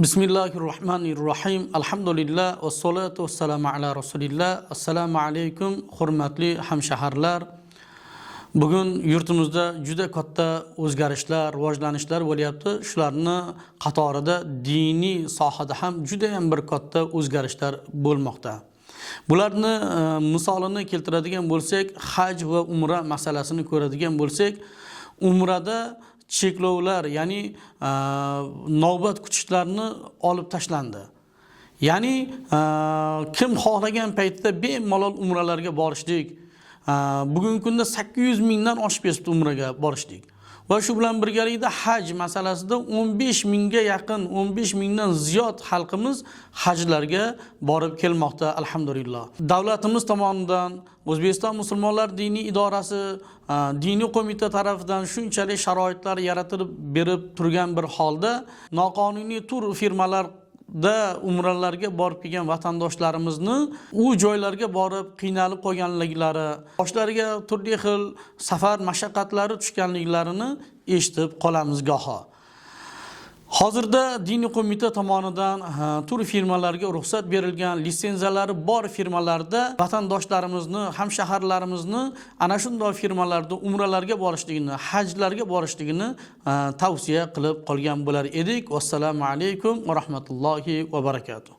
Bismillahirrahmanirrahim. Alhamdulillah va salatu vassalamu ala rasulillah. Assalomu alaykum, hurmatli hamshaharlar. Bugun yurtimizda juda katta o'zgarishlar, rivojlanishlar bo'lyapti. Shularni qatorida diniy sohada ham juda ham bir katta o'zgarishlar bo'lmoqda. Bularni misolini keltiradigan bo'lsak, haj va umra masalasini ko'radigan bo'lsak, umrada cheklovlar, ya'ni navbat kutishlarni olib tashlandi. Ya'ni kim xohlagan paytda bemalol umralarga borishdik. Bugungi kunda 800 mingdan oshib ketdi umraga borishdik. Va shu bilan birgalikda haj masalasida 15 mingga yaqin, 15 mingdan ziyod xalqimiz hajlarga borib kelmoqda, alhamdulillah. Davlatimiz tomonidan O'zbekiston musulmonlar diniy idorasi, diniy qo'mita tarafidan shunchalik sharoitlar yaratib berib turgan bir holda noqonuniy tur firmalarda umralarga borib kelgan vatandoshlarimizni u joylarga borib qiynalib qolganliklari, boshlariga turli xil safar mashaqqatlari tushganliklarini eshitib qolamiz goho. Hozirda diniy qo'mita tomonidan tur firmalarga ruxsat berilgan, litsenziyalari bor firmalarda vatandoshlarimizni, hamshaharlarimizni ana shunday firmalarda umralarga borishligini, hajlarga borishligini tavsiya qilib qolgan bo'lar edik. Assalomu alaykum va rahmatullohi va barakatuh.